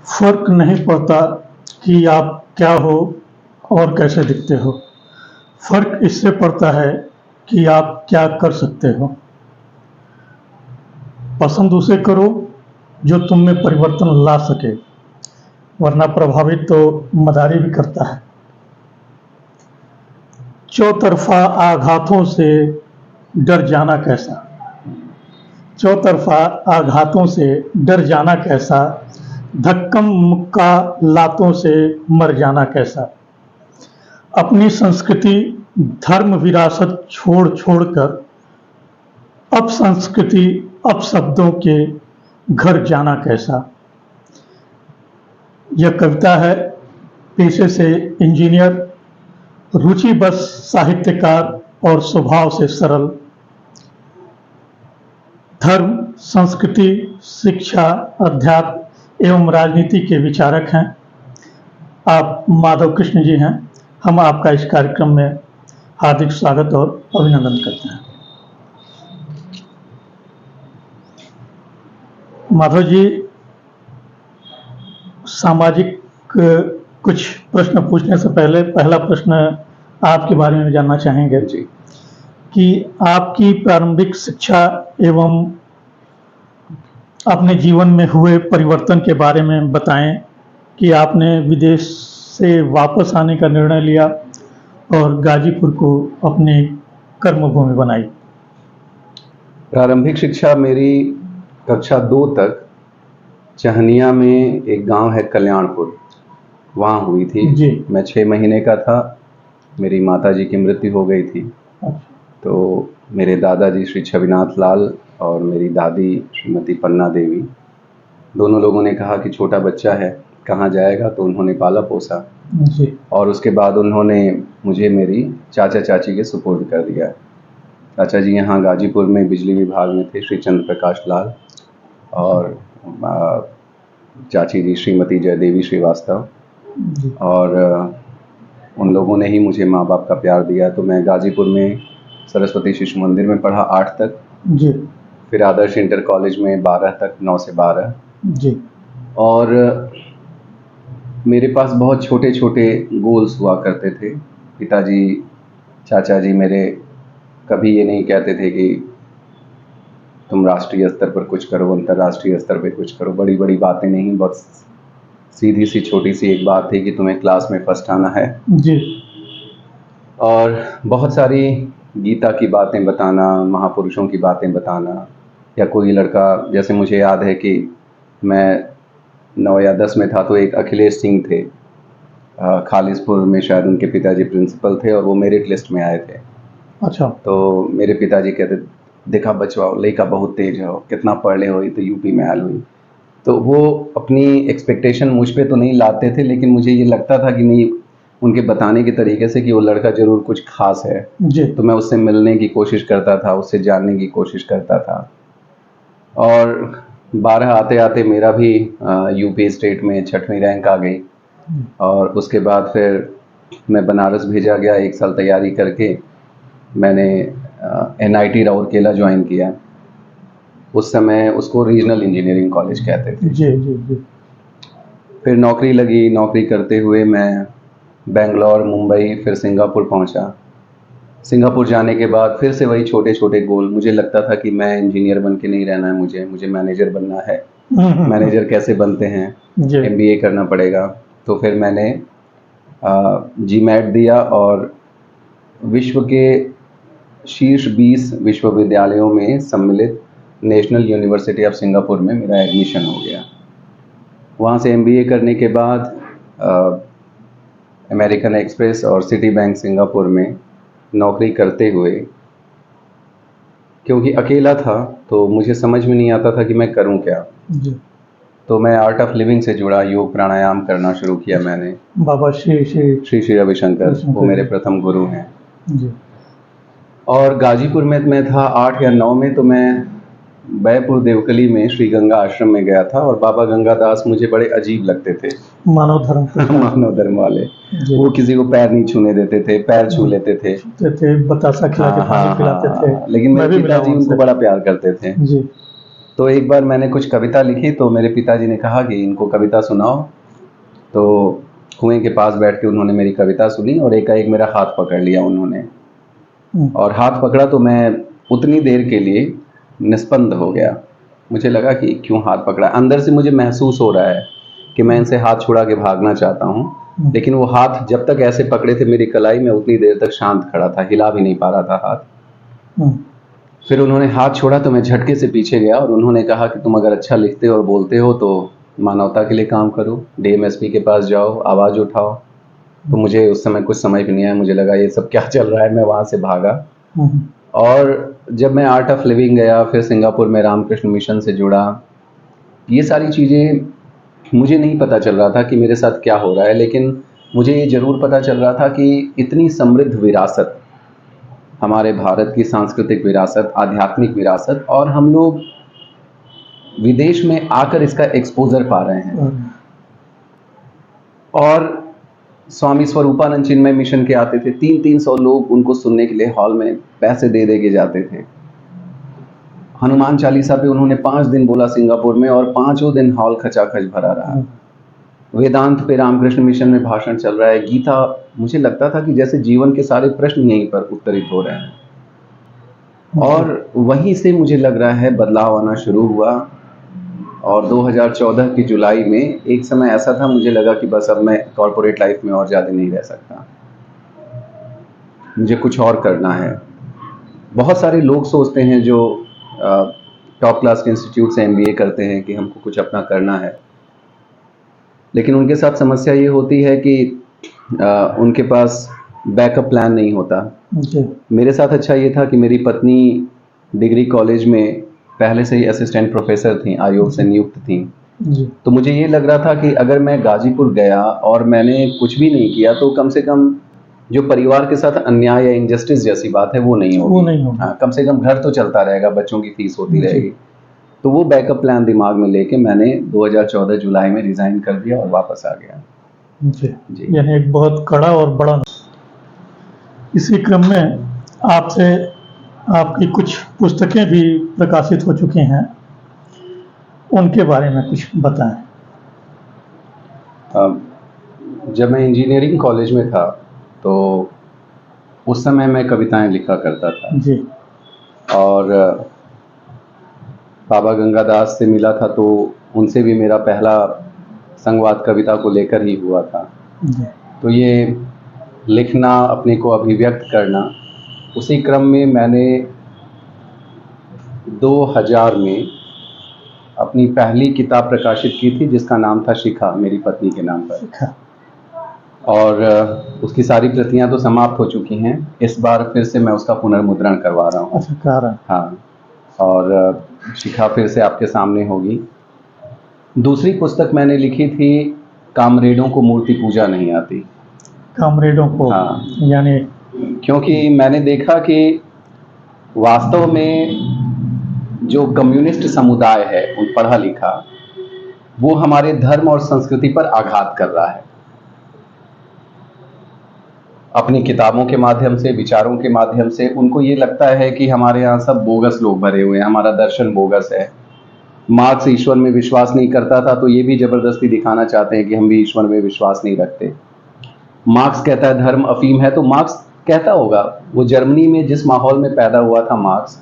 फर्क नहीं पड़ता कि आप क्या हो और कैसे दिखते हो। फर्क इससे पड़ता है कि आप क्या कर सकते हो। पसंद उसे करो जो तुम में परिवर्तन ला सके, वरना प्रभावित तो मदारी भी करता है। चौतरफा आघातों से डर जाना कैसा, चौतरफा आघातों से डर जाना कैसा, धक्कम मुक्का लातों से मर जाना कैसा। अपनी संस्कृति धर्म विरासत छोड़ छोड़कर अपसंस्कृति अपशब्दों के घर जाना कैसा। यह कविता है पेशे से इंजीनियर, रुचि बस साहित्यकार और स्वभाव से सरल। धर्म, संस्कृति, शिक्षा, अध्यात्म एवं राजनीति के विचारक हैं। आप माधव कृष्ण जी हैं। हम आपका इस कार्यक्रम में हार्दिक स्वागत और अभिनंदन करते हैं। माधव जी, सामाजिक कुछ प्रश्न पूछने से पहले पहला प्रश्न आपके बारे में जानना चाहेंगे जी कि आपकी प्रारंभिक शिक्षा एवं अपने जीवन में हुए परिवर्तन के बारे में बताएं कि आपने विदेश से वापस आने का निर्णय लिया और गाजीपुर को अपनी कर्मभूमि बनाई। प्रारंभिक शिक्षा मेरी कक्षा 2 तक चहनिया में एक गांव है कल्याणपुर, वहाँ हुई थी जी। मैं 6 महीने का था, मेरी माताजी की मृत्यु हो गई थी। तो मेरे दादाजी श्री छविनाथ लाल और मेरी दादी श्रीमती पन्ना देवी, दोनों लोगों ने कहा कि छोटा बच्चा है कहाँ जाएगा, तो उन्होंने पाला पोसा जी। और उसके बाद उन्होंने मुझे मेरी चाचा चाची के सुपुर्द कर दिया। चाचा जी यहाँ गाजीपुर में बिजली विभाग में थे, श्री चंद्र प्रकाश लाल, और चाची जी श्रीमती जयदेवी श्रीवास्तव, और उन लोगों ने ही मुझे माँ बाप का प्यार दिया। तो मैं गाजीपुर में सरस्वती शिशु मंदिर में पढ़ा 8 तक जी। फिर आदर्श इंटर कॉलेज में 12 तक, 9 से 12 जी। और मेरे पास बहुत छोटे छोटे गोल्स हुआ करते थे। पिताजी चाचा जी मेरे कभी ये नहीं कहते थे कि तुम राष्ट्रीय स्तर पर कुछ करो, अंतर्राष्ट्रीय स्तर पर कुछ करो, बड़ी बड़ी बातें नहीं, बस सीधी सी छोटी सी एक बात थी कि तुम्हें क्लास में फर्स्ट आना है जी। और बहुत सारी गीता की बातें बताना, महापुरुषों की बातें बताना, या कोई लड़का, जैसे मुझे याद है कि मैं 9 या 10 में था तो एक अखिलेश सिंह थे, खालिसपुर में शायद उनके पिताजी प्रिंसिपल थे और वो मेरिट लिस्ट में आए थे। अच्छा। तो मेरे पिताजी कहते, देखा बचवा लड़का बहुत तेज है, कितना पढ़ ले हुई तो यूपी में आल हुई। तो वो अपनी एक्सपेक्टेशन मुझ पे तो नहीं लाते थे, लेकिन मुझे ये लगता था कि नहीं, उनके बताने के तरीके से कि वो लड़का ज़रूर कुछ खास है जी। तो मैं उससे मिलने की कोशिश करता था, उससे जानने की कोशिश करता था। और 12 आते आते मेरा भी यूपी स्टेट में 6वीं रैंक आ गई, और उसके बाद फिर मैं बनारस भेजा गया। 1 साल तैयारी करके मैंने NIT राउरकेला ज्वाइन किया। उस समय उसको रीजनल इंजीनियरिंग कॉलेज कहते थे जी जी जी। फिर नौकरी लगी, नौकरी करते हुए मैं बेंगलोर, मुंबई, फिर सिंगापुर पहुंचा। सिंगापुर जाने के बाद फिर से वही छोटे छोटे गोल। मुझे लगता था कि मैं इंजीनियर बन के नहीं रहना है, मुझे मैनेजर बनना है। मैनेजर कैसे बनते हैं, MBA करना पड़ेगा। तो फिर मैंने GMAT दिया और विश्व के शीर्ष 20 विश्वविद्यालयों में सम्मिलित नेशनल यूनिवर्सिटी ऑफ सिंगापुर में मेरा एडमिशन हो गया। वहाँ से MBA करने के बाद अमेरिकन एक्सप्रेस और सिटी बैंक सिंगापुर में नौकरी करते हुए, क्योंकि अकेला था तो मुझे समझ में नहीं आता था कि मैं करूं क्या जी। तो मैं आर्ट ऑफ लिविंग से जुड़ा, योग प्राणायाम करना शुरू किया मैंने। बाबा श्री रविशंकर, वो मेरे प्रथम गुरु हैं जी। और गाजीपुर में मैं था 8 या 9 में, तो मैं बैपुर देवकली में श्री गंगा आश्रम में गया था, और बाबा गंगादास मुझे बड़े अजीब लगते थे, मानव धर्म वाले। वो किसी को पैर नहीं छूने देते थे, पैर छू लेते थे, बतासा खिला के पानी पिलाते थे, लेकिन मेरे पिताजी उनको बड़ा प्यार करते थे जी। तो एक बार मैंने कुछ कविता लिखी, तो मेरे पिताजी ने कहा कि इनको कविता सुनाओ। तो कुएं के पास बैठ के उन्होंने मेरी कविता सुनी और एकाएक मेरा हाथ पकड़ लिया उन्होंने। और हाथ पकड़ा तो मैं उतनी देर के लिए निस्पंद हो गया। मुझे लगा कि क्यों हाथ पकड़ा। अंदर से मुझे महसूस हो रहा है कि मैं इनसे हाथ छुड़ा के भागना चाहता हूँ, लेकिन वो हाथ जब तक ऐसे पकड़े थे मेरी कलाई में, उतनी देर तक शांत खड़ा था, हिला भी नहीं पा रहा था हाथ। फिर उन्होंने हाथ छोड़ा तो मैं झटके से पीछे गया और उन्होंने कहा कि तुम अगर अच्छा लिखते हो और बोलते हो तो मानवता के लिए काम करो, डीएमएसपी के पास जाओ, आवाज़ उठाओ। तो मुझे उस समय कुछ समझ भी नहीं आया, मुझे लगा ये सब क्या चल रहा है। मैं वहाँ से भागा और जब मैं आर्ट ऑफ लिविंग गया, फिर सिंगापुर में रामकृष्ण मिशन से जुड़ा, ये सारी चीज़ें मुझे नहीं पता चल रहा था कि मेरे साथ क्या हो रहा है, लेकिन मुझे ये ज़रूर पता चल रहा था कि इतनी समृद्ध विरासत, हमारे भारत की सांस्कृतिक विरासत, आध्यात्मिक विरासत, और हम लोग विदेश में आकर इसका एक्सपोजर पा रहे हैं। और स्वामी स्वरूपानंद चिन्मय मिशन के आते थे, 300 लोग उनको सुनने के लिए हॉल में पैसे दे दे के जाते थे। हनुमान चालीसा पे उन्होंने 5 दिन बोला सिंगापुर में और 5 दिन हॉल खचाखच भरा रहा। वेदांत पे रामकृष्ण मिशन में भाषण चल रहा है। गीता, मुझे लगता था कि जैसे जीवन के सारे प्रश्न यहीं पर उत्तरित हो रहे हैं। और वहीं से मुझे लग रहा है बदलाव आना शुरू हुआ। और 2014 की जुलाई में एक समय ऐसा था, मुझे लगा कि बस अब मैं कॉर्पोरेट लाइफ में और ज़्यादा नहीं रह सकता, मुझे कुछ और करना है। बहुत सारे लोग सोचते हैं जो टॉप क्लास के इंस्टीट्यूट से MBA करते हैं कि हमको कुछ अपना करना है, लेकिन उनके साथ समस्या ये होती है कि उनके पास बैकअप प्लान नहीं होता। मेरे साथ अच्छा ये था कि मेरी पत्नी डिग्री कॉलेज में पहले से ही असिस्टेंट प्रोफेसर थी, आयोग से नियुक्त थी। तो मुझे ये लग रहा था कि अगर मैं गाजीपुर गया और मैंने कुछ भी नहीं किया तो कम से कम जो परिवार के साथ अन्याय या इंजस्टिस जैसी बात है वो नहीं होगी। हाँ, कम से कम घर तो चलता रहेगा, बच्चों की फीस होती रहेगी। तो वो बैकअप प्लान दिमाग में लेके मैंने 2014 जुलाई में रिजाइन कर दिया और वापस आ गया। जी, यानी एक बहुत कड़ा और बड़ा। इसी क्रम में आपसे आपकी कुछ पुस्तकें भी प्रकाशित हो चुकी हैं, उनके बारे में कुछ बताएं। जब मैं इंजीनियरिंग कॉलेज में था तो उस समय मैं कविताएं लिखा करता था जी। और बाबा गंगादास से मिला था तो उनसे भी मेरा पहला संवाद कविता को लेकर ही हुआ था जी। तो ये लिखना, अपने को अभिव्यक्त करना, उसी क्रम में मैंने 2000 में अपनी पहली किताब प्रकाशित की थी जिसका नाम था शिखा, मेरी पत्नी के नाम पर। और उसकी सारी प्रतियां तो समाप्त हो चुकी हैं। इस बार फिर से मैं उसका पुनर्मुद्रण करवा रहा हूँ। अच्छा, हाँ, और शिखा फिर से आपके सामने होगी। दूसरी पुस्तक मैंने लिखी थी, कामरेडों को मूर्ति पूजा नहीं आती। कामरेडों को, हाँ, यानी क्योंकि मैंने देखा कि वास्तव में जो कम्युनिस्ट समुदाय है, उन पढ़ा लिखा, वो हमारे धर्म और संस्कृति पर आघात कर रहा है अपनी किताबों के माध्यम से, विचारों के माध्यम से। उनको ये लगता है कि हमारे यहाँ सब बोगस लोग भरे हुए हैं, हमारा दर्शन बोगस है। मार्क्स ईश्वर में विश्वास नहीं करता था तो ये भी जबरदस्ती दिखाना चाहते हैं कि हम भी ईश्वर में विश्वास नहीं रखते। मार्क्स कहता है धर्म अफीम है, तो मार्क्स कहता होगा, वो जर्मनी में जिस माहौल में पैदा हुआ था मार्क्स,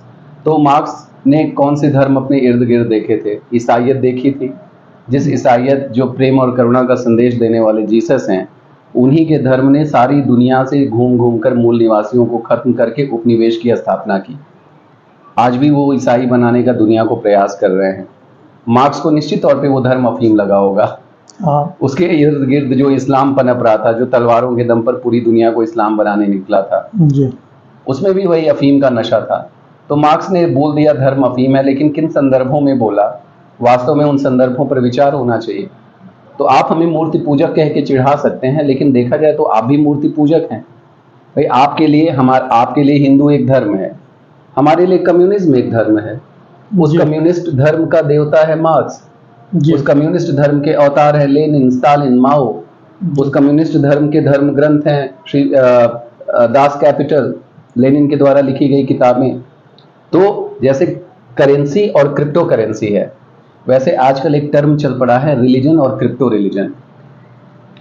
तो मार्क्स ने कौन से धर्म अपने इर्द गिर्द देखे थे? ईसाइयत देखी थी। जिस ईसाइयत, जो प्रेम और करुणा का संदेश देने वाले जीसस हैं, उन्हीं के धर्म ने सारी दुनिया से घूम घूम कर मूल निवासियों को खत्म करके उपनिवेश की स्थापना की। आज भी वो ईसाई बनाने का दुनिया को प्रयास कर रहे हैं। मार्क्स को निश्चित तौर पे वो धर्म अफीम लगा होगा। उसके इर्द गिर्द जो इस्लाम पनप रहा था, जो तलवारों के दम पर पूरी दुनिया को इस्लाम बनाने निकला था जी, उसमें भी वही अफीम का नशा था। तो मार्क्स ने बोल दिया धर्म अफीम है, लेकिन किन संदर्भों में बोला, वास्तव में उन संदर्भों पर विचार होना चाहिए। तो आप हमें मूर्ति पूजक कह के चिढ़ा सकते हैं, लेकिन देखा जाए तो आप भी मूर्ति पूजक हैं भाई। आपके लिए हिंदू एक धर्म है, हमारे लिए कम्युनिज्म एक धर्म है। उस कम्युनिस्ट धर्म का देवता है मार्क्स, उस कम्युनिस्ट धर्म के अवतार है लेनिन, स्टालिन, माओ। उस कम्युनिस्ट धर्म के धर्म ग्रंथ हैं श्री दास कैपिटल, लेनिन के द्वारा लिखी गई किताबें। तो जैसे करेंसी और क्रिप्टो करेंसी है। वैसे आजकल एक टर्म चल पड़ा है रिलीजन और क्रिप्टो रिलीजन,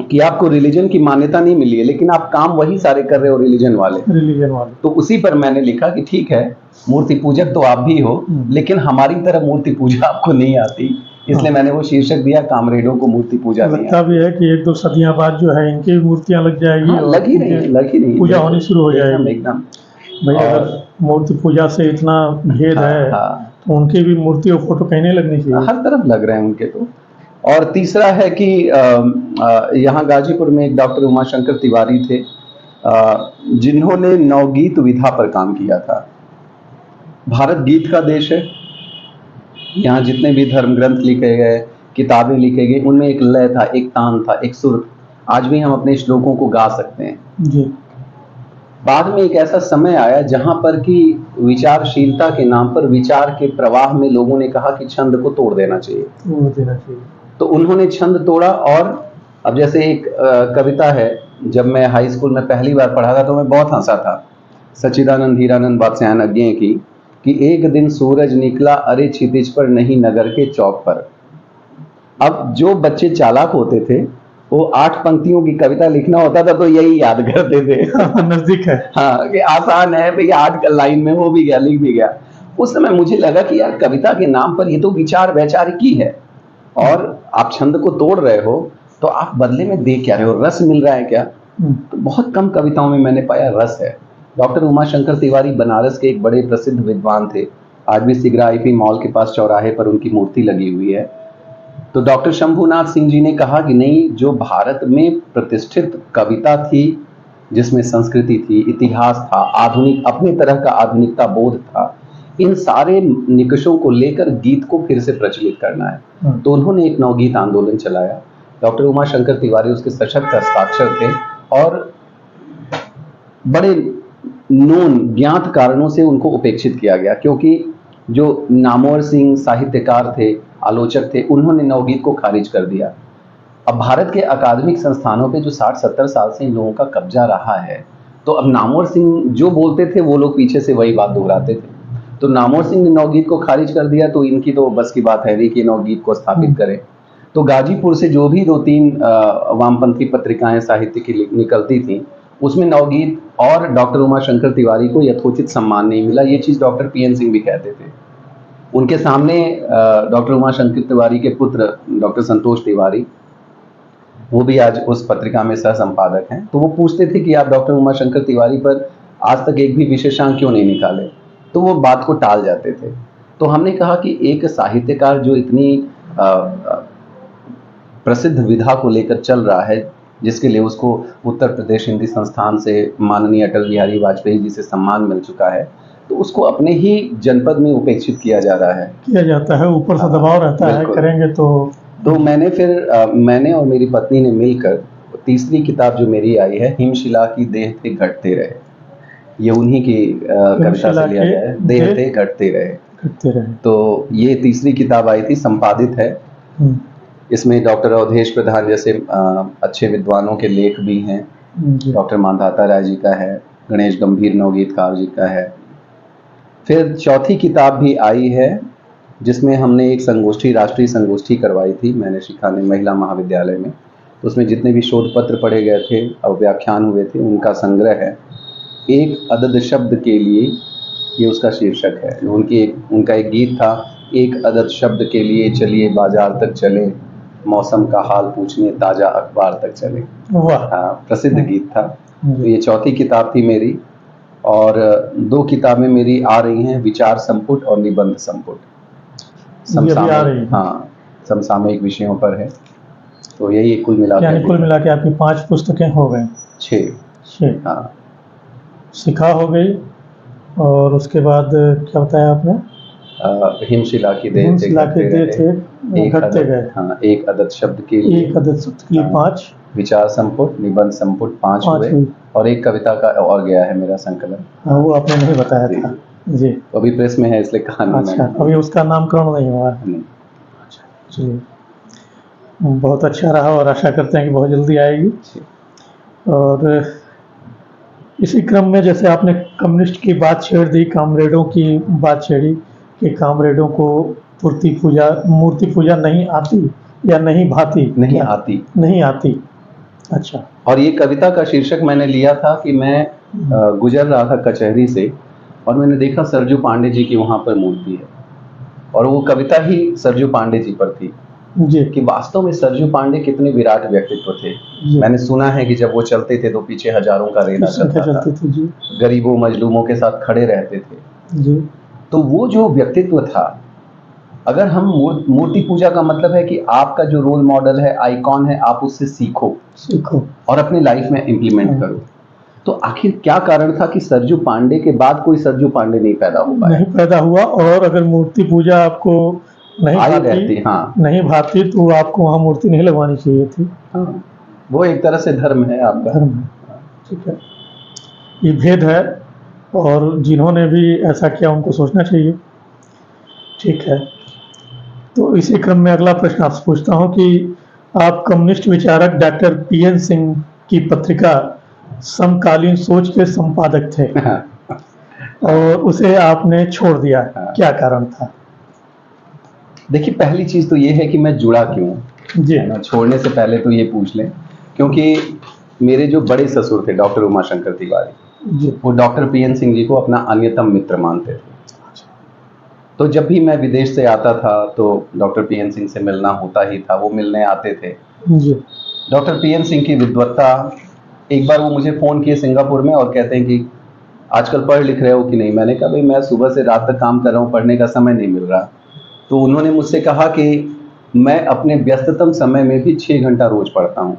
कि आपको रिलीजन की मान्यता नहीं मिली है लेकिन आप काम वही सारे कर रहे हो रिलीजन वाले। तो उसी पर मैंने लिखा कि ठीक है, मूर्ति पूजक तो आप भी हो लेकिन हमारी तरह मूर्ति पूजा आपको नहीं आती, इसलिए मैंने वो शीर्षक दिया कामरेडों को मूर्ति पूजा नहीं लगता भी है कि 1-2 सदियां बाद जो है इनकी मूर्तियां लग जाएगी। हाँ, लग ही नहीं पूजा होनी शुरू हो जाएगी एकदम। भाई अगर मूर्ति पूजा से इतना भेद है तो उनकी भी मूर्ति और फोटो कहीं नहीं लगनी चाहिए, हर तरफ लग रहे हैं उनके तो। और तीसरा है कि यहाँ गाजीपुर में एक डॉक्टर उमाशंकर तिवारी थे, जिन्होंने नवगीत विधा पर काम किया था। भारत गीत का देश है, यहाँ जितने भी धर्म ग्रंथ लिखे गए, किताबें लिखे गए, उनमें एक लय था, एक तान था, एक सुर। आज भी हम अपने श्लोकों को गा सकते हैं जी। बाद में एक ऐसा समय आया जहां पर कि विचारशीलता के नाम पर विचार के प्रवाह में लोगों ने कहा कि छंद को तोड़ देना चाहिए। तो उन्होंने छंद तोड़ा। और अब जैसे एक कविता है, जब मैं हाई स्कूल में पहली बार पढ़ा था तो मैं बहुत हंसा था, सच्चिदानंद हीरानंद वात्स्यायन अज्ञेय की, कि एक दिन सूरज निकला अरे क्षितिज पर नहीं नगर के चौक पर। अब जो बच्चे चालाक होते थे वो 8 पंक्तियों की कविता लिखना होता था तो यही याद करते थे। नजदीक है, हाँ, कि आसान है भैया, 8 लाइन में हो भी गया, लिख भी गया। उस समय मुझे लगा कि यार कविता के नाम पर ये तो विचार वैचारिकी है और आप छंद को तोड़ रहे हो तो आप बदले में दे क्या रहे हो, रस मिल रहा है क्या? तो बहुत कम कविताओं में मैंने पाया रस है। डॉक्टर उमाशंकर तिवारी बनारस के एक बड़े प्रसिद्ध विद्वान थे, आज भी सिगरा आईपी मॉल के पास चौराहे पर उनकी मूर्ति लगी हुई है। तो डॉक्टर शंभुनाथ सिंह जी ने कहा कि नहीं, जो भारत में प्रतिष्ठित कविता थी, जिसमें संस्कृति थी, इतिहास था, आधुनिक अपने तरह का आधुनिकता बोध था, इन सारे निकषों को लेकर गीत को फिर से प्रचलित करना है। तो उन्होंने एक नवगीत आंदोलन चलाया। डॉक्टर उमाशंकर तिवारी उसके सशक्त हस्ताक्षर थे और बड़े ज्ञात कारणों से उनको उपेक्षित किया गया, क्योंकि जो नामवर सिंह साहित्यकार थे, आलोचक थे, उन्होंने नवगीत को खारिज कर दिया। अब भारत के अकादमिक संस्थानों पे जो 60-70 साल से इन लोगों का कब्जा रहा है, तो अब नामवर सिंह जो बोलते थे वो लोग पीछे से वही बात दोहराते थे। तो नामवर सिंह ने नवगीत को खारिज कर दिया, तो इनकी तो बस की बात है नहीं कि नवगीत को स्थापित करें। तो गाजीपुर से जो भी 2-3 वामपंथी पत्रिकाएं साहित्य की निकलती थी, उसमें नवगीत और डॉक्टर उमाशंकर तिवारी को यथोचित सम्मान नहीं मिला। ये चीज डॉक्टर पीएन सिंह भी कहते थे। उनके सामने डॉक्टर उमाशंकर तिवारी के पुत्र डॉक्टर संतोष तिवारी, वो भी आज उस पत्रिका में सह संपादक हैं, तो वो पूछते थे कि आप डॉक्टर उमाशंकर तिवारी पर आज तक एक भी विशेषांक क्यों नहीं निकाले, तो वो बात को टाल जाते थे। तो हमने कहा कि एक साहित्यकार जो इतनी प्रसिद्ध विधा को लेकर चल रहा है, जिसके लिए उसको उत्तर प्रदेश हिंदी संस्थान से माननीय अटल बिहारी वाजपेयी जी से सम्मान मिल चुका है, तो उसको अपने ही जनपद में उपेक्षित किया जा रहा है, किया जाता है, ऊपर से दबाव रहता है, करेंगे तो मैंने फिर मैंने और मेरी पत्नी ने मिलकर तीसरी किताब जो मेरी आई है, हिमशिला की देह थे घटते रहे, ये उन्हीं की कविता से लिया गया है, देह थे घटते रहे। तो ये तीसरी किताब आई थी, संपादित है। इसमें डॉक्टर अवधेश प्रधान जैसे अच्छे विद्वानों के लेख भी हैं, डॉक्टर मानधाता राय जी का है, गणेश गंभीर नवगीतकार जी का है। फिर चौथी किताब भी आई है, जिसमें हमने एक संगोष्ठी, राष्ट्रीय संगोष्ठी करवाई थी मैंने शिखाने महिला महाविद्यालय में। तो उसमें जितने भी शोध पत्र पढ़े गए थे और व्याख्यान हुए थे, उनका संग्रह है। एक अदद शब्द के लिए, ये उसका शीर्षक है। उनका एक गीत था, एक अदद शब्द के लिए चलिए बाजार तक चले, मौसम का हाल पूछने ताजा अखबार तक चले। प्रसिद्ध गीत था। तो ये चौथी किताब थी मेरी, और 2 किताबें मेरी आ रही हैं, विचार संपुट और निबंध संपुट, समसामयिक विषयों पर है। तो यही कुल मिला के आपकी 5 पुस्तकें हो गई। 6। हाँ, शिखा हो गई, और उसके बाद क्या बताया आपने? हिमशिला की देह थे घटते गए। हाँ, एक अदद शब्द के लिए 5, विचार संपुट, निबंध संपुट 5 हुए, और एक कविता का और गया है मेरा संकलन। हाँ, वो आपने नहीं बताया था जी। अभी प्रेस में है, इसलिए कहानी। अच्छा, अभी उसका नामकरण नहीं हुआ है। अच्छा, चलिए, बहुत अच्छा रहा और आशा करते हैं कि बहुत जल्दी आएगी। और इसी क्रम में जैसे आपने कम्युनिस्ट की बात छेड़ दी, कामरेडों की बात छेड़ी, कि कामरेडों को मूर्ति पूजा नहीं आती या नहीं भाती? नहीं आती। नहीं आती, अच्छा। और ये कविता का शीर्षक मैंने लिया था कि मैं गुजर रहा था कचहरी से और मैंने देखा सरजू पांडे जी की वहां पर मूर्ति है, और वो कविता ही सरजू पांडे जी पर थी जी। कि वास्तव में सरजू पांडे कितने विराट व्यक्तित्व थे। मैंने सुना है कि जब वो चलते थे तो पीछे हजारों का रेला चलता था, गरीबों मजलूमों के साथ खड़े रहते थे जी। तो वो जो व्यक्तित्व था, अगर हम मूर्ति पूजा का मतलब है कि आपका जो रोल मॉडल है, आइकॉन है, आप उससे सीखो और अपनी लाइफ में इम्प्लीमेंट करो, तो आखिर क्या कारण था कि सरजू पांडे के बाद कोई सरजू पांडे नहीं पैदा हो पाया? नहीं पैदा हुआ। और अगर मूर्ति पूजा आपको नहीं भाती, हाँ, नहीं भाती तो आपको वहाँ मूर्ति नहीं लगवानी चाहिए थी। हाँ, वो एक तरह से धर्म है आपका। धर्म है, ठीक है, ये भेद है, और जिन्होंने भी ऐसा किया उनको सोचना चाहिए। ठीक है, तो इसी क्रम में अगला प्रश्न आपसे पूछता हूँ कि आप कम्युनिस्ट विचारक डॉक्टर पीएन सिंह की पत्रिका समकालीन सोच के संपादक थे और उसे आपने छोड़ दिया, क्या कारण था? देखिए, पहली चीज तो ये है कि मैं जुड़ा क्यों जी। है ना, छोड़ने से पहले तो ये पूछ लें, क्योंकि मेरे जो बड़े ससुर थे डॉक्टर उमाशंकर तिवारी जी, वो डॉक्टर पीएन सिंह जी को अपना अन्यतम मित्र मानते थे। तो जब भी मैं विदेश से आता था तो डॉक्टर पीएन सिंह से मिलना होता ही था, वो मिलने आते थे। जी। डॉक्टर पीएन सिंह की विद्वत्ता, एक बार वो मुझे फ़ोन किए सिंगापुर में और कहते हैं कि आजकल पढ़ लिख रहे हो कि नहीं? मैंने कहा भाई मैं सुबह से रात तक काम कर रहा हूँ, पढ़ने का समय नहीं मिल रहा। तो उन्होंने मुझसे कहा कि मैं अपने व्यस्ततम समय में भी 6 घंटा रोज पढ़ता हूँ।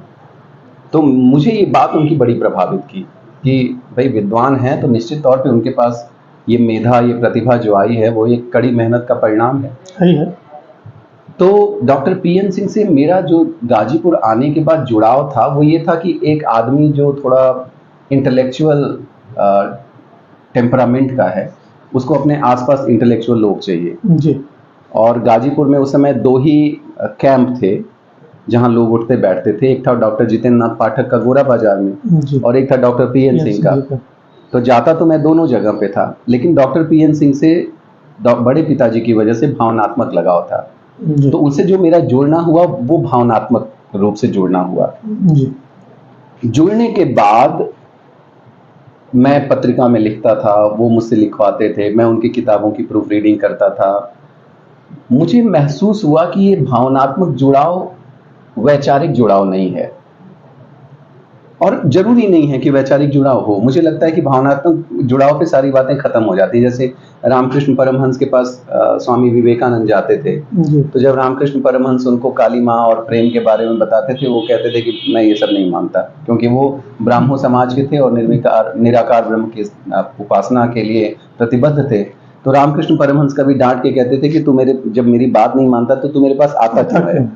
तो मुझे ये बात उनकी बड़ी प्रभावित की कि भाई विद्वान हैं तो निश्चित तौर पे उनके पास ये मेधा, ये प्रतिभा जो आई है वो एक कड़ी मेहनत का परिणाम है। तो डॉक्टर पीएन सिंह से मेरा जो गाजीपुर आने के बाद जुड़ाव था वो ये था कि एक आदमी जो थोड़ा इंटेलेक्चुअल टेम्परामेंट का है, उसको अपने आसपास इंटेलेक्चुअल लोग चाहिए जी। और गाजीपुर में उस समय 2 ही कैंप थे जहां लोग उठते बैठते थे। एक था डॉक्टर जितेंद्र नाथ पाठक का गोरा बाजार में और एक था डॉक्टर पीएन सिंह का। तो जाता तो मैं दोनों जगह पे था, लेकिन डॉक्टर पीएन सिंह से बड़े पिताजी की वजह से भावनात्मक लगाव था। तो उनसे जो मेरा जुड़ना हुआ वो भावनात्मक रूप से जुड़ना हुआ। जुड़ने के बाद मैं पत्रिका में लिखता था, वो मुझसे लिखवाते थे, मैं उनकी किताबों की प्रूफ रीडिंग करता था। मुझे महसूस हुआ कि ये भावनात्मक जुड़ाव वैचारिक जुड़ाव नहीं है, और जरूरी नहीं है कि वैचारिक जुड़ाव हो। मुझे लगता है कि भावनात्मक जुड़ाव पे सारी बातें खत्म हो जाती है। जैसे रामकृष्ण परमहंस के पास स्वामी विवेकानंद जाते थे, तो जब रामकृष्ण परमहंस उनको काली माँ और प्रेम के बारे में बताते थे, वो कहते थे कि मैं ये सब नहीं मानता, क्योंकि वो ब्राह्मण समाज के थे और निराकार ब्रह्म की उपासना के लिए प्रतिबद्ध थे। तो रामकृष्ण परमहंस कभी डांट के कहते थे कि तू जब मेरी बात नहीं मानता तो तू मेरे पास आता क्यों है?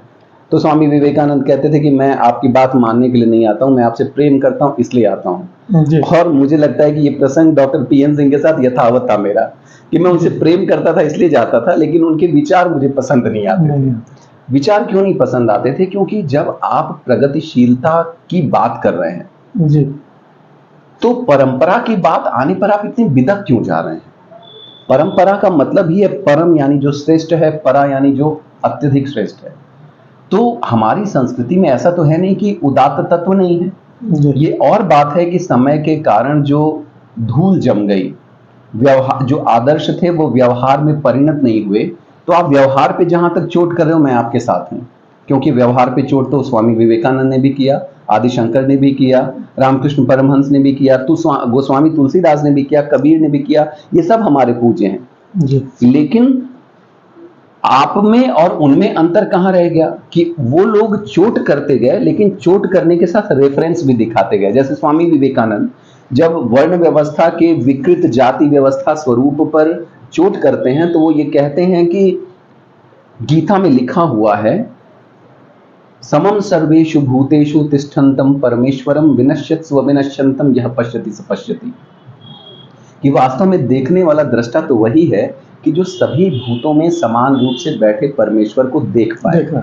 तो स्वामी विवेकानंद कहते थे कि मैं आपकी बात मानने के लिए नहीं आता हूँ, मैं आपसे प्रेम करता हूँ इसलिए आता हूँ। और मुझे लगता है कि ये प्रसंग डॉक्टर पीएन सिंह के साथ यथावत था मेरा, कि मैं उनसे प्रेम करता था इसलिए जाता था, लेकिन उनके विचार मुझे पसंद नहीं आते थे। विचार क्यों नहीं पसंद आते थे? क्योंकि जब आप प्रगतिशीलता की बात कर रहे हैं जी, तो परंपरा की बात आने पर आप इतनी बिदक क्यों जा रहे हैं? परंपरा का मतलब ही है परम यानी जो श्रेष्ठ है, परा यानी जो अत्यधिक श्रेष्ठ है। तो हमारी संस्कृति में ऐसा तो है नहीं कि उदात्त तत्व नहीं है। ये और बात है कि समय के कारण जो धूल जम गई, व्यवहार जो आदर्श थे वो व्यवहार में परिणत नहीं हुए। तो आप व्यवहार पे जहां तक चोट कर रहे हो मैं आपके साथ हूं, क्योंकि व्यवहार पे चोट तो स्वामी विवेकानंद ने भी किया, आदि शंकर ने भी किया, रामकृष्ण परमहंस ने भी किया, गोस्वामी तुलसीदास ने भी किया, कबीर ने भी किया, ये सब हमारे पूज्य हैं। लेकिन आप में और उनमें अंतर कहां रह गया कि वो लोग चोट करते गए, लेकिन चोट करने के साथ रेफरेंस भी दिखाते गए। जैसे स्वामी विवेकानंद जब वर्ण व्यवस्था के विकृत जाति व्यवस्था स्वरूप पर चोट करते हैं, तो वो ये कहते हैं कि गीता में लिखा हुआ है, समम सर्वेषु भूतेषु तिष्ठन्तम परमेश्वरम विनश्यत्स्व विनश्यन्तम यह पश्यति स पश्यति, कि वास्तव में देखने वाला दृष्टा तो वही है कि जो सभी भूतों में समान रूप से बैठे परमेश्वर को देख पाए।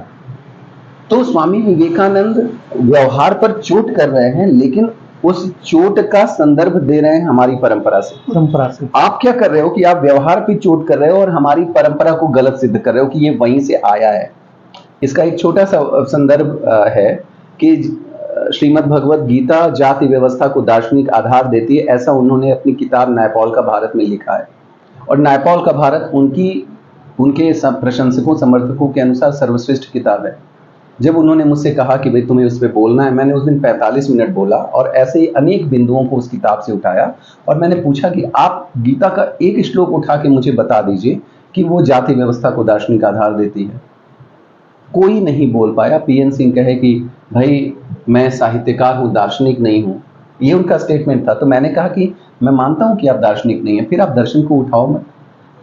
तो स्वामी विवेकानंद व्यवहार पर चोट कर रहे हैं, लेकिन उस चोट का संदर्भ दे रहे हैं हमारी परंपरा से। आप क्या कर रहे हो कि आप व्यवहार पे चोट कर रहे हो और हमारी परंपरा को गलत सिद्ध कर रहे हो कि ये वहीं से आया है। इसका एक छोटा सा संदर्भ है कि श्रीमद् भगवत गीता जाति व्यवस्था को दार्शनिक आधार देती है, ऐसा उन्होंने अपनी किताब नायपॉल का भारत में लिखा है। और नायपॉल का भारत उनके प्रशंसकों समर्थकों के अनुसार सर्वश्रेष्ठ किताब है। जब उन्होंने मुझसे कहा कि भाई तुम्हें उस पर बोलना है, मैंने उस दिन 45 मिनट बोला और ऐसे ही अनेक बिंदुओं को उस किताब से उठाया और मैंने पूछा कि आप गीता का एक श्लोक उठा के मुझे बता दीजिए कि वो जाति व्यवस्था को दार्शनिक आधार देती है। कोई नहीं बोल पाया। पीएन सिंह कहे कि भाई मैं साहित्यकार हूँ, दार्शनिक नहीं हूँ, ये उनका स्टेटमेंट था। तो मैंने कहा कि मैं मानता हूँ कि आप दार्शनिक नहीं है, फिर आप दर्शन को उठाओ मत,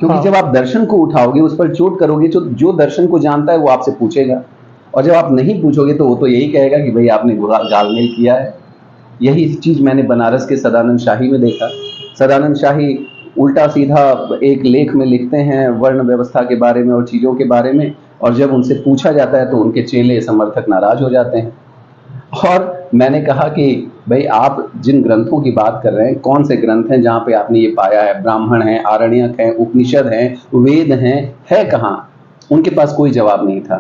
क्योंकि जब आप दर्शन को उठाओगे उस पर चोट करोगे तो जो दर्शन को जानता है वो आपसे पूछेगा, और जब आप नहीं पूछोगे तो वो तो यही कहेगा कि भाई आपने गालमेल किया है। यही चीज मैंने बनारस के सदानंद शाही में देखा। सदानंद शाही उल्टा सीधा एक लेख में लिखते हैं वर्ण व्यवस्था के बारे में और चीजों के बारे में, और जब उनसे पूछा जाता है तो उनके चेले समर्थक नाराज हो जाते हैं। और मैंने कहा कि भाई आप जिन ग्रंथों की बात कर रहे हैं, कौन से ग्रंथ हैं जहां पे आपने ये पाया है? ब्राह्मण हैं, आरण्यक हैं, उपनिषद हैं, वेद हैं, है कहाँ? उनके पास कोई जवाब नहीं था।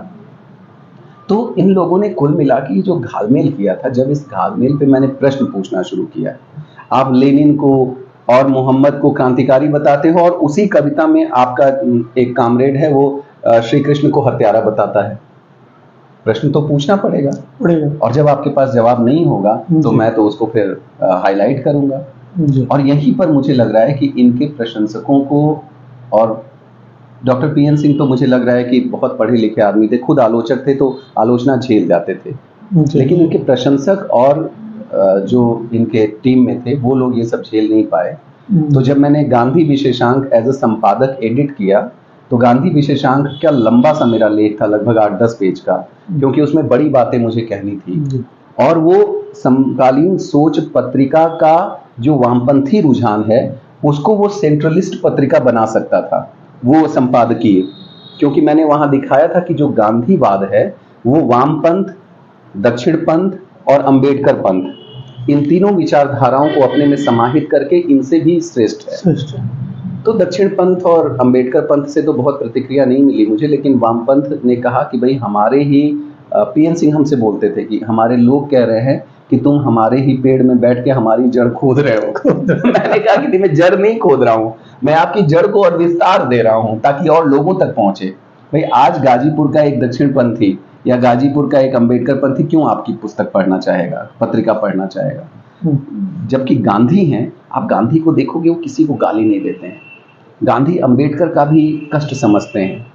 तो इन लोगों ने कुल मिला के जो घालमेल किया था, जब इस घालमेल पे मैंने प्रश्न पूछना शुरू किया, आप लेनिन को और मोहम्मद को क्रांतिकारी बताते हो और उसी कविता में आपका एक कामरेड है वो श्री कृष्ण को हत्यारा बताता है। प्रश्न तो पूछना पड़ेगा, और जब आपके पास जवाब नहीं होगा तो मैं तो उसको फिर हाईलाइट करूंगा। और यहीं पर मुझे लग रहा है कि इनके प्रशंसकों को, और डॉक्टर पीएन सिंह तो मुझे लग रहा है कि बहुत पढ़े लिखे आदमी थे, खुद आलोचक थे तो आलोचना झेल जाते थे, लेकिन इनके प्रशंसक और जो इनके टीम में थे वो लोग ये सब झेल नहीं पाए। तो जब मैंने गांधी विशेषांक एज अ संपादक एडिट किया तो गांधी विशेषांक क्या लंबा सा मेरा लेख था, लगभग 8-10 पेज का, क्योंकि उसमें बड़ी बातें मुझे कहनी थी। और वो समकालीन सोच पत्रिका का जो वामपंथी रुझान है उसको वो सेंट्रलिस्ट पत्रिका बना सकता था, वो संपादकीय, क्योंकि मैंने वहां दिखाया था कि जो गांधीवाद है वो वामपंथ, दक्षिणपंथ और अंबेडकर पंथ, इन तीनों विचारधाराओं को अपने में समाहित करके इनसे भी श्रेष्ठ है। तो दक्षिण पंथ और अंबेडकर पंथ से तो बहुत प्रतिक्रिया नहीं मिली मुझे, लेकिन वामपंथ ने कहा कि भाई हमारे ही पीएन सिंह हमसे बोलते थे कि हमारे लोग कह रहे हैं कि तुम हमारे ही पेड़ में बैठ के हमारी जड़ खोद रहे हो। मैंने कहा कि मैं जड़ नहीं खोद रहा हूँ, मैं आपकी जड़ को और विस्तार दे रहा हूँ ताकि और लोगों तक पहुंचे। भाई आज गाजीपुर का एक दक्षिण पंथी या गाजीपुर का एक अंबेडकर पंथी क्यों आपकी पुस्तक पढ़ना चाहेगा, पत्रिका पढ़ना चाहेगा? जबकि गांधी हैं, आप गांधी को देखोगे वो किसी को गाली नहीं देते हैं। गांधी अंबेडकर का भी कष्ट समझते हैं।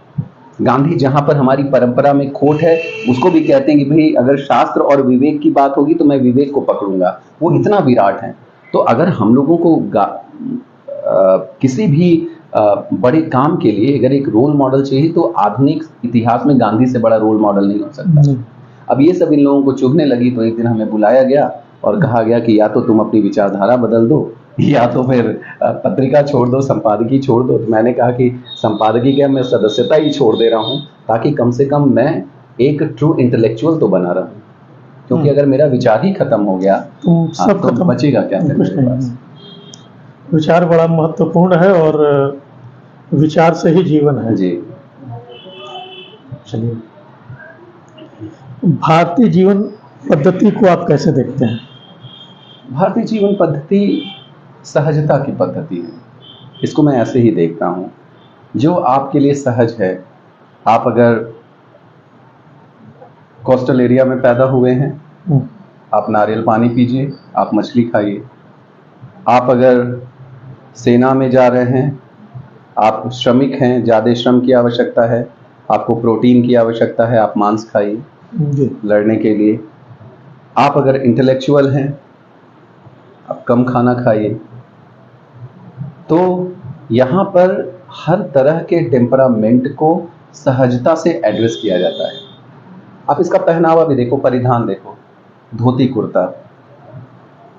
गांधी जहां पर हमारी परंपरा में खोट है उसको भी कहते हैं कि भाई अगर शास्त्र और विवेक की बात होगी तो मैं विवेक को पकड़ूंगा, वो इतना विराट है। तो अगर हम लोगों को किसी भी बड़े काम के लिए अगर एक रोल मॉडल चाहिए तो आधुनिक इतिहास में गांधी से बड़ा रोल मॉडल नहीं हो सकता। अब ये सब इन लोगों को चुभने लगी तो एक दिन हमें बुलाया गया और कहा गया कि या तो तुम अपनी विचारधारा बदल दो या तो फिर पत्रिका छोड़ दो, संपादकीय छोड़ दो। तो मैंने कहा कि संपादकीय क्या, मैं सदस्यता ही छोड़ दे रहा हूँ ताकि कम से कम मैं एक ट्रू इंटेलेक्चुअल तो बना रहा हूँ, क्योंकि अगर मेरा विचार ही खत्म हो गया तो सब तो बचेगा क्या मेरे पास। विचार बड़ा महत्वपूर्ण है और विचार से ही जीवन है जी। चलिए, भारतीय जीवन पद्धति को आप कैसे देखते हैं? भारतीय जीवन पद्धति सहजता की पद्धति है, इसको मैं ऐसे ही देखता हूँ। जो आपके लिए सहज है, आप अगर कोस्टल एरिया में पैदा हुए हैं, आप नारियल पानी पीजिए, आप मछली खाइए। आप अगर सेना में जा रहे हैं, आप श्रमिक हैं, ज़्यादा श्रम की आवश्यकता है, आपको प्रोटीन की आवश्यकता है, आप मांस खाइए लड़ने के लिए। आप अगर इंटेलेक्चुअल हैं, आप कम खाना खाइए। तो यहाँ पर हर तरह के टेम्परामेंट को सहजता से एड्रेस किया जाता है। आप इसका पहनावा भी देखो, परिधान देखो, धोती कुर्ता।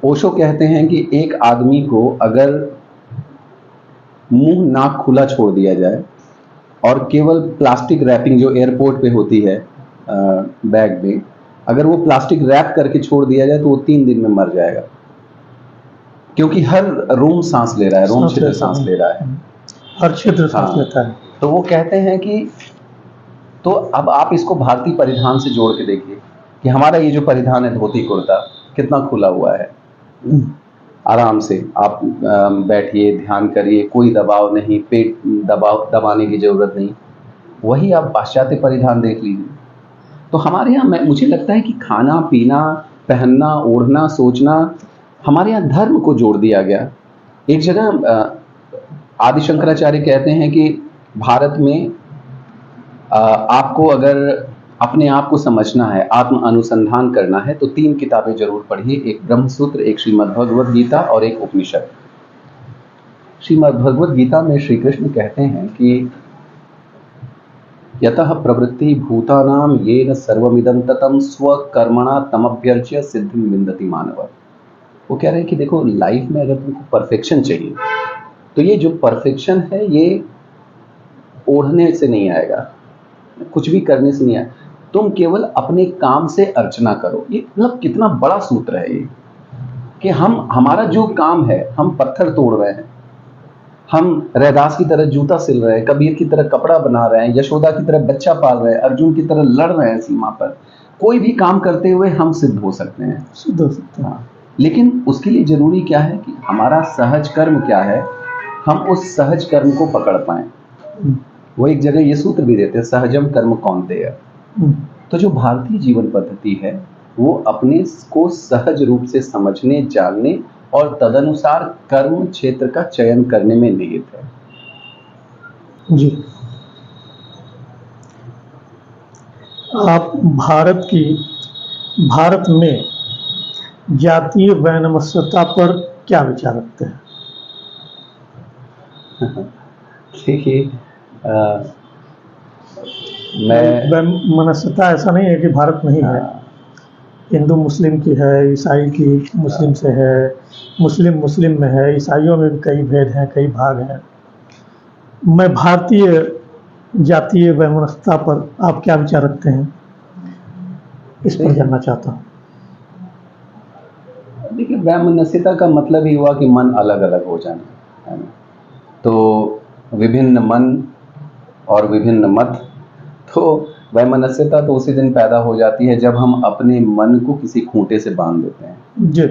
ओशो कहते हैं कि एक आदमी को अगर मुंह नाक खुला छोड़ दिया जाए और केवल प्लास्टिक रैपिंग जो एयरपोर्ट पे होती है बैग में, अगर वो प्लास्टिक रैप करके छोड़ दिया जाए तो वो 3 दिन में मर जाएगा। क्योंकि हर रोम सांस ले रहा है, रोम छिद्र सांस ले रहा है, हर छिद्र सांस हाँ। लेता है। तो वो कहते हैं कि तो अब आप इसको भारतीय परिधान से जोड़ के देखिए कि हमारा ये जो परिधान है धोती कुर्ता कितना खुला हुआ है। आराम से आप बैठिए, ध्यान करिए, कोई दबाव नहीं, पेट दबाने की जरूरत नहीं। वही आप पाश्चात्य परिधान देख लीजिए। तो हमारे यहाँ मुझे लगता है कि खाना पीना, पहनना, ओढ़ना, सोचना, हमारे यहाँ धर्म को जोड़ दिया गया। एक जगह आदि शंकराचार्य कहते हैं कि भारत में आपको अगर अपने आप को समझना है, आत्म अनुसंधान करना है, तो 3 किताबें जरूर पढ़िए, एक ब्रह्मसूत्र, एक श्रीमद् भगवद गीता और एक उपनिषद। श्रीमद् भगवद गीता में श्री कृष्ण कहते हैं कि यतः प्रवृत्ति भूतानाम येन सर्वमिदं ततं स्वकर्मणा तमभ्यर्च्य सिद्धिं विन्दति मानव। वो कह रहे हैं कि देखो, लाइफ में अगर तुमको परफेक्शन चाहिए तो ये जो परफेक्शन है ये ओढ़ने से नहीं आएगा, कुछ भी करने से नहीं आएगा, तुम केवल अपने काम से अर्चना करो। ये मतलब कितना बड़ा सूत्र है ये, कि हमारा जो काम है, हम पत्थर तोड़ रहे हैं, हम रैदास की तरह जूता सिल रहे हैं, कबीर की तरह कपड़ा बना रहे हैं, यशोदा की तरह बच्चा पाल रहे हैं, अर्जुन की तरह लड़ रहे हैं सीमा पर। कोई भी काम करते हुए हम सिद्ध हो सकते हैं, सिद्ध हो सकते हैं। हाँ, लेकिन उसके लिए जरूरी क्या है कि हमारा सहज कर्म क्या है, हम उस सहज कर्म को पकड़ पाए। वो एक जगह ये सूत्र भी देते हैं, सहजम कर्म कौन्तेय। तो जो भारतीय जीवन पद्धति है वो अपने को सहज रूप से समझने, जानने और तदनुसार कर्म क्षेत्र का चयन करने में निहित है। जी, आप भारत में जातीय वैमनस्यता पर क्या विचार रखते हैं? देखिए, वैमनस्यता ऐसा नहीं है कि भारत नहीं है, हिंदू मुस्लिम की है, ईसाई की मुस्लिम से है, मुस्लिम में है, ईसाइयों में भी कई भेद हैं, कई भाग हैं। मैं भारतीय जातीय वैमनस्यता पर आप क्या विचार रखते हैं, इस पर जानना चाहता हूँ। देखिए, वैमनस्यता का मतलब ही हुआ कि मन अलग अलग हो जाना, है ना। तो विभिन्न मन और विभिन्न मत, तो वैमनस्यता तो उसी दिन पैदा हो जाती है जब हम अपने मन को किसी खूंटे से बांध देते हैं। जी,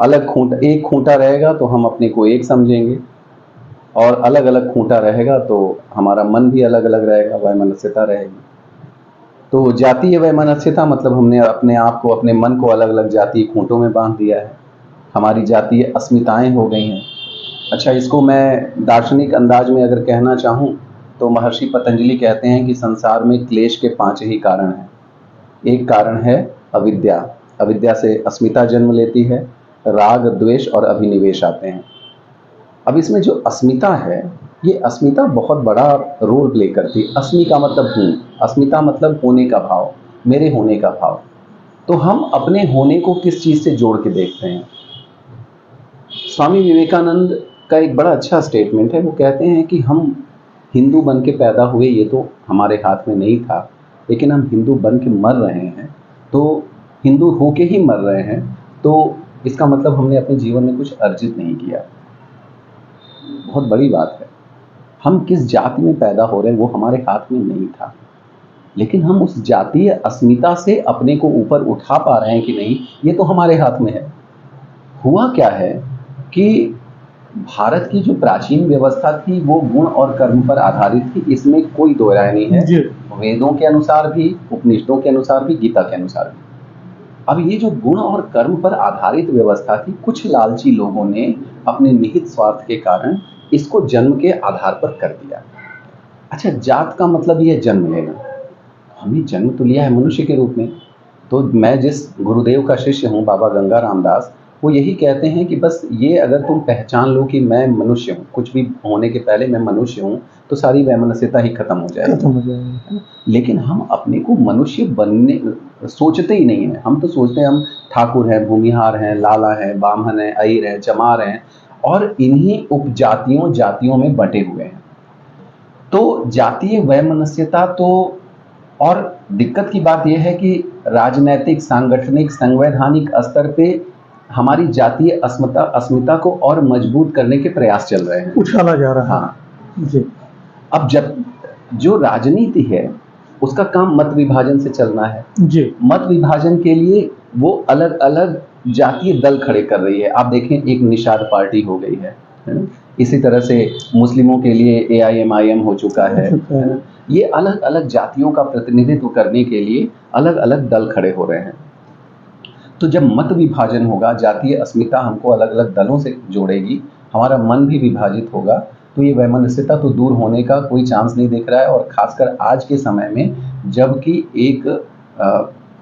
अलग खूंटा, एक खूंटा रहेगा तो हम अपने को एक समझेंगे, और अलग अलग खूंटा रहेगा तो हमारा मन भी अलग अलग रहेगा, वैमनस्यता रहेगी। तो जातीय वैमनस्यता मतलब हमने अपने आप को, अपने मन को अलग अलग जातीय खूंटों में बांध दिया है, हमारी जातीय अस्मिताएं हो गई हैं। अच्छा, इसको मैं दार्शनिक अंदाज में अगर कहना चाहूँ तो महर्षि पतंजलि कहते हैं कि संसार में क्लेश के 5 ही कारण हैं। एक कारण है अविद्या, अविद्या से अस्मिता जन्म लेती है, राग, द्वेष और अभिनिवेश आते हैं। अब इसमें जो अस्मिता है, ये अस्मिता बहुत बड़ा रोल प्ले करती है। अस्मि का मतलब हूँ, अस्मिता मतलब होने का भाव, मेरे होने का भाव। तो हम अपने होने को किस चीज़ से जोड़ के देखते हैं। स्वामी विवेकानंद का एक बड़ा अच्छा स्टेटमेंट है, वो कहते हैं कि हम हिंदू बन के पैदा हुए, ये तो हमारे हाथ में नहीं था, लेकिन हम हिंदू बन के मर रहे हैं, तो हिंदू होके ही मर रहे हैं, तो इसका मतलब हमने अपने जीवन में कुछ अर्जित नहीं किया। बहुत बड़ी बात है। हम किस जाति में पैदा हो रहे हैं वो हमारे हाथ में नहीं था, लेकिन हम उस जातीय अस्मिता से अपने को ऊपर उठा पा रहे हैं कि नहीं, ये तो हमारे हाथ में है। हुआ क्या है कि भारत की जो प्राचीन व्यवस्था थी वो गुण और कर्म पर आधारित थी, इसमें कोई दो राय नहीं है। वेदों के अनुसार भी, उपनिषदों के अनुसार भी, गीता के अनुसार भी। अब ये जो गुण और कर्म पर आधारित व्यवस्था थी, कुछ लालची लोगों ने अपने निहित स्वार्थ के कारण इसको जन्म के आधार पर कर दिया। अच्छा, जात का मतलब ये जन्म लेना, हमने जन्म तो लिया है मनुष्य के रूप में। तो मैं जिस गुरुदेव का शिष्य हूँ, बाबा गंगा रामदास, वो यही कहते हैं कि बस ये अगर तुम पहचान लो कि मैं मनुष्य हूँ, कुछ भी होने के पहले मैं मनुष्य हूँ, तो सारी वैमनस्यता ही खत्म हो जाएगी। लेकिन हम अपने को मनुष्य बनने सोचते ही नहीं है। हम तो सोचते हैं हम ठाकुर हैं, भूमिहार हैं, लाला हैं, बामन हैं, अय्यर हैं, चमार हैं, और इन्हीं उपजातियों जातियों में बटे हुए हैं। तो जातीय वैमनस्यता तो, और दिक्कत की बात यह है कि राजनैतिक, सांगठनिक, संवैधानिक स्तर पे हमारी जातीय अस्मिता को और मजबूत करने के प्रयास चल रहे हैं, उछाला जा रहा है। हाँ जी। अब जब जो राजनीति है उसका काम मत विभाजन से चलना है। जी। मत विभाजन के लिए वो अलग अलग जातीय दल खड़े कर रही है। आप देखें, एक निषाद पार्टी हो गई है ना? इसी तरह से मुस्लिमों के लिए AIMIM हो चुका है ना? ये अलग अलग जातियों का प्रतिनिधित्व करने के लिए अलग अलग दल खड़े हो रहे हैं। तो जब मत विभाजन होगा, जातीय अस्मिता हमको अलग अलग दलों से जोड़ेगी, हमारा मन भी विभाजित होगा, तो ये वैमनस्यता तो दूर होने का कोई चांस नहीं दिख रहा है। और खासकर आज के समय में, जबकि एक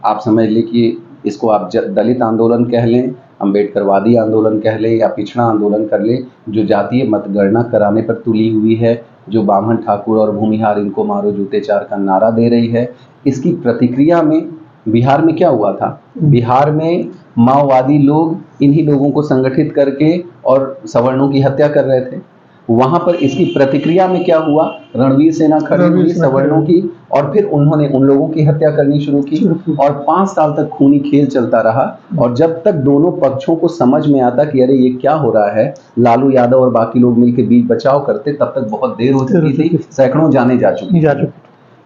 आप समझ लें कि इसको आप दलित आंदोलन कह लें, अम्बेडकरवादी आंदोलन कह लें या पिछड़ा आंदोलन कर लें, जो जातीय मतगणना कराने पर तुली हुई है, जो बामन ठाकुर और भूमिहार इनको मारो जूते चार का नारा दे रही है, इसकी प्रतिक्रिया में बिहार में क्या हुआ था? बिहार में माओवादी लोग इन्हीं लोगों को संगठित करके और सवर्णों की हत्या कर रहे थे। वहां पर इसकी प्रतिक्रिया में क्या हुआ? रणवीर सेना खड़ी हुई सवर्णों की, और फिर उन्होंने उन लोगों की हत्या करनी शुरू की, और 5 साल तक खूनी खेल चलता रहा। और जब तक दोनों पक्षों को समझ में आता कि अरे ये क्या हो रहा है, लालू यादव और बाकी लोग मिलकर बीच बचाव करते, तब तक बहुत देर हो चुकी थी, सैकड़ों जाने जा चुकी थी।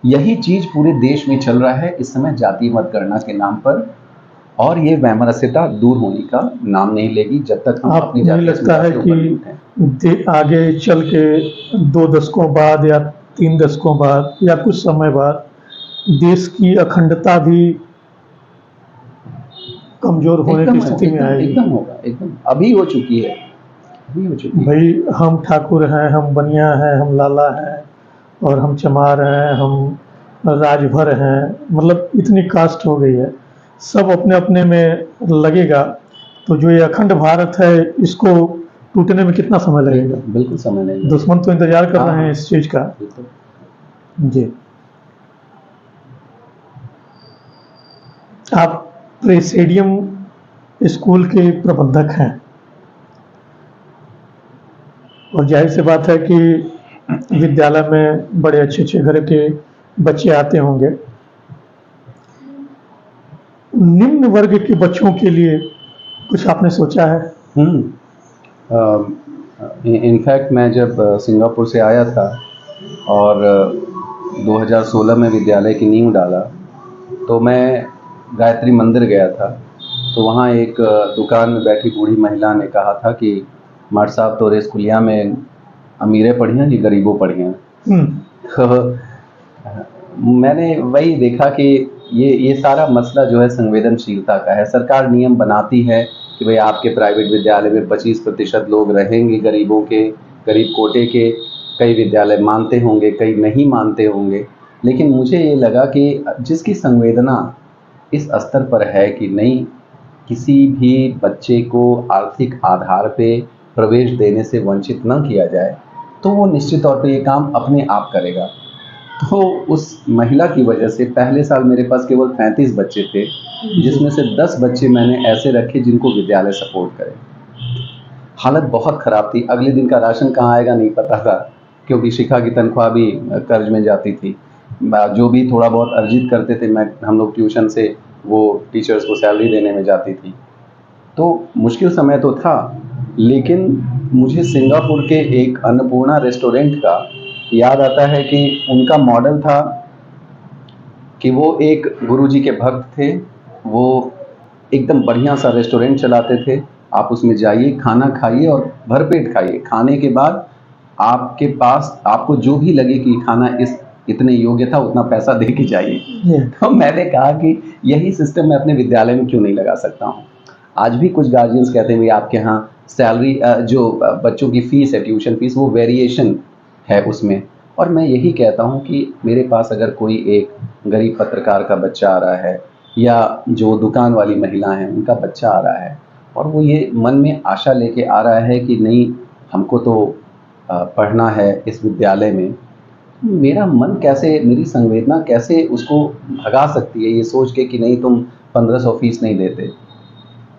यही चीज पूरे देश में चल रहा है इस समय जातीय मतगणना के नाम पर, और ये वैमनस्यता दूर होने का नाम नहीं लेगी जब तक हम अपनी जातीय लगता है कि आगे चल के 2 दशकों बाद या 3 दशकों बाद या कुछ समय बाद देश की अखंडता भी कमजोर होने की स्थिति में आएगी। एकदम होगा, एकदम अभी हो चुकी है, अभी हो चुकी है। भाई हम ठाकुर हैं, हम बनिया हैं, हम लाला हैं, और हम चमार हैं, हम राजभर हैं, मतलब इतनी कास्ट हो गई है, सब अपने अपने में लगेगा। तो जो ये अखंड भारत है, इसको टूटने में कितना समय लगेगा? बिल्कुल समय लगेगा। दुश्मन तो इंतजार कर रहे हैं इस चीज का। जी। आप प्रेसिडियम स्कूल के प्रबंधक हैं, और जाहिर सी बात है कि विद्यालय में बड़े अच्छे अच्छे घर के बच्चे आते होंगे। निम्न वर्ग के बच्चों के लिए कुछ आपने सोचा है? इनफैक्ट मैं जब सिंगापुर से आया था और 2016 में विद्यालय की नींव डाला, तो मैं गायत्री मंदिर गया था। तो वहाँ एक दुकान में बैठी बूढ़ी महिला ने कहा था कि मार साहब तोरे स्कूलिया में अमीरें पढ़ियाँ कि गरीबों पढ़ियाँ। तो मैंने वही देखा कि ये सारा मसला जो है संवेदनशीलता का है। सरकार नियम बनाती है कि भाई आपके प्राइवेट विद्यालय में 25% लोग रहेंगे गरीबों के, गरीब कोटे के। कई विद्यालय मानते होंगे, कई नहीं मानते होंगे, लेकिन मुझे ये लगा कि जिसकी संवेदना इस स्तर पर है कि नहीं, किसी भी बच्चे को आर्थिक आधार पे प्रवेश देने से वंचित न किया जाए, तो वो निश्चित तौर पे ये काम अपने आप करेगा। तो उस महिला की वजह से पहले साल मेरे पास केवल 35 बच्चे थे, जिसमें से 10 बच्चे मैंने ऐसे रखे जिनको विद्यालय सपोर्ट करे। हालत बहुत ख़राब थी। अगले दिन का राशन कहाँ आएगा नहीं पता था, क्योंकि शिखा की तनख्वाह भी कर्ज में जाती थी। जो भी थोड़ा बहुत अर्जित करते थे, हम लोग ट्यूशन से वो टीचर्स को सैलरी देने में जाती थी। तो मुश्किल समय तो था, लेकिन मुझे सिंगापुर के एक अन्नपूर्णा रेस्टोरेंट का याद आता है कि उनका मॉडल था कि वो एक गुरुजी के भक्त थे। वो एकदम बढ़िया सा रेस्टोरेंट चलाते थे। आप उसमें जाइए, खाना खाइए और भरपेट खाइए। खाने के बाद आपके पास आपको जो भी लगे कि खाना इतने योग्य था, उतना पैसा दे के जाइए। तो मैंने कहा कि यही सिस्टम मैं अपने विद्यालय में क्यों नहीं लगा सकता हूँ। आज भी कुछ गार्जियंस कहते हैं भाई आपके यहाँ सैलरी जो बच्चों की फ़ीस है, ट्यूशन फ़ीस, वो वेरिएशन है उसमें। और मैं यही कहता हूँ कि मेरे पास अगर कोई एक गरीब पत्रकार का बच्चा आ रहा है, या जो दुकान वाली महिला हैं उनका बच्चा आ रहा है, और वो ये मन में आशा लेके आ रहा है कि नहीं, हमको तो पढ़ना है इस विद्यालय में, मेरा मन कैसे, मेरी संवेदना कैसे उसको भगा सकती है ये सोच के कि नहीं तुम 1500 फीस नहीं देते।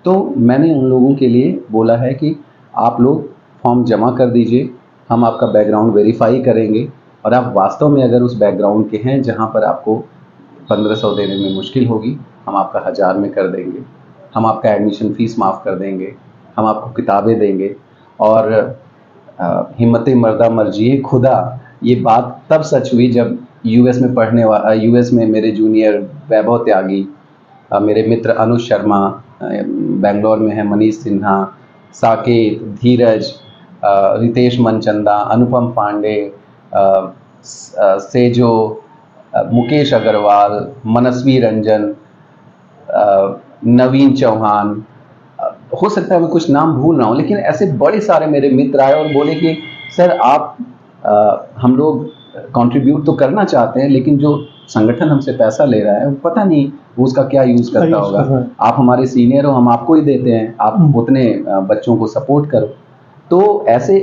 तो मैंने उन लोगों के लिए बोला है कि आप लोग फॉर्म जमा कर दीजिए, हम आपका बैकग्राउंड वेरीफाई करेंगे, और आप वास्तव में अगर उस बैकग्राउंड के हैं जहां पर आपको 1500 देने में मुश्किल होगी, हम आपका 1000 में कर देंगे। हम आपका एडमिशन फीस माफ़ कर देंगे, हम आपको किताबें देंगे। और हिम्मत मर्दा मर्जिए खुदा, ये बात तब सच हुई जब यूएस में मेरे जूनियर वैभव त्यागी, मेरे मित्र अनुज शर्मा बेंगलोर में है, मनीष सिन्हा, साकेत, धीरज, रितेश मनचंदा, अनुपम पांडे, सेजो, मुकेश अग्रवाल, मनस्वी रंजन, नवीन चौहान, हो सकता है मैं कुछ नाम भूल रहा हूँ, लेकिन ऐसे बड़े सारे मेरे मित्र आए और बोले कि सर आप हम लोग कंट्रीब्यूट तो करना चाहते हैं, लेकिन जो संगठन हमसे पैसा ले रहा है वो पता नहीं वो उसका क्या यूज़ करता होगा। आप हमारे सीनियर हो, हम आपको ही देते हैं, आप उतने बच्चों को सपोर्ट करो। तो ऐसे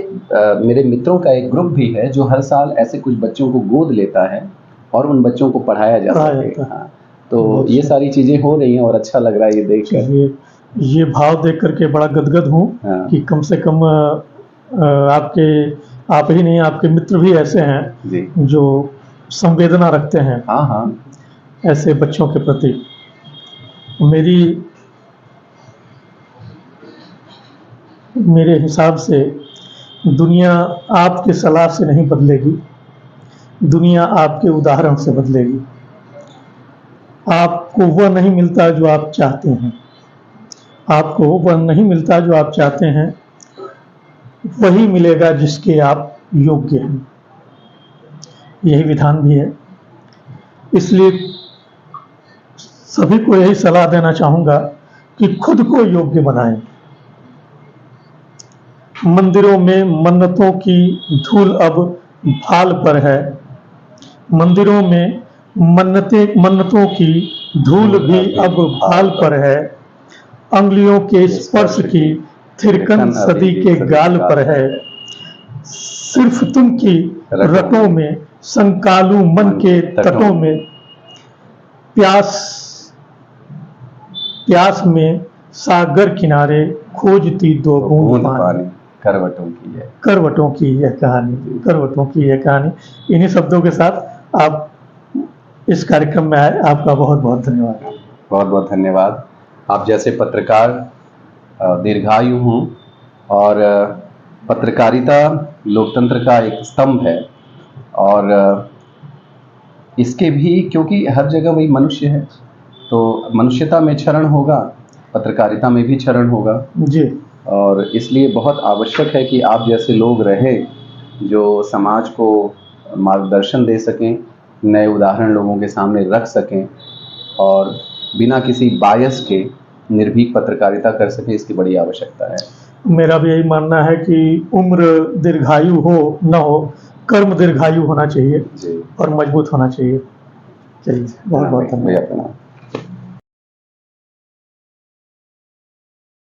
मेरे मित्रों का एक ग्रुप भी है जो हर साल ऐसे कुछ बच्चों को गोद लेता है और उन बच्चों को पढ़ाया जा सके। हाँ, तो ये सारी चीज़ें हो रही हैं और अच्छा लग रहा है ये देख कर। ये भाव देख करके बड़ा गदगद हूँ कि कम से कम आप ही नहीं, आपके मित्र भी ऐसे हैं जो संवेदना रखते हैं हाँ हाँ ऐसे बच्चों के प्रति। मेरे हिसाब से दुनिया आपके सलाह से नहीं बदलेगी, दुनिया आपके उदाहरण से बदलेगी। आपको वह नहीं मिलता जो आप चाहते हैं, आपको वह नहीं मिलता जो आप चाहते हैं, वही मिलेगा जिसके आप योग्य हैं। यही विधान भी है। इसलिए सभी को यही सलाह देना चाहूँगा कि खुद को योग्य बनाएं। मंदिरों में मन्नतों की धूल अब भाल पर है, मंदिरों में मन्नतों की धूल भी अब भाल पर है, अंगुलियों के स्पर्श की थिरकन सदी के गाल पर है, सिर्फ तुम की रटों में संकालू मन के तटों में, प्यास में सागर किनारे खोजती दो बूंद पानी। करवटों की यह कहानी। इन्हीं शब्दों के साथ आप इस कार्यक्रम में आए, आपका बहुत बहुत धन्यवाद। बहुत बहुत धन्यवाद। आप जैसे पत्रकार दीर्घायु हों, और पत्रकारिता लोकतंत्र का एक स्तंभ है, और इसके भी क्योंकि हर जगह वही मनुष्य है, तो मनुष्यता में क्षरण होगा, पत्रकारिता में भी क्षरण होगा जी। और इसलिए बहुत आवश्यक है कि आप जैसे लोग रहे जो समाज को मार्गदर्शन दे सकें, नए उदाहरण लोगों के सामने रख सकें और बिना किसी बायस के निर्भीक पत्रकारिता कर सकें, इसकी बड़ी आवश्यकता है। मेरा भी यही मानना है कि उम्र दीर्घायु हो न हो, कर्म दीर्घायु होना चाहिए और मजबूत होना चाहिए। चलिए, बहुत बहुत धन्यवाद।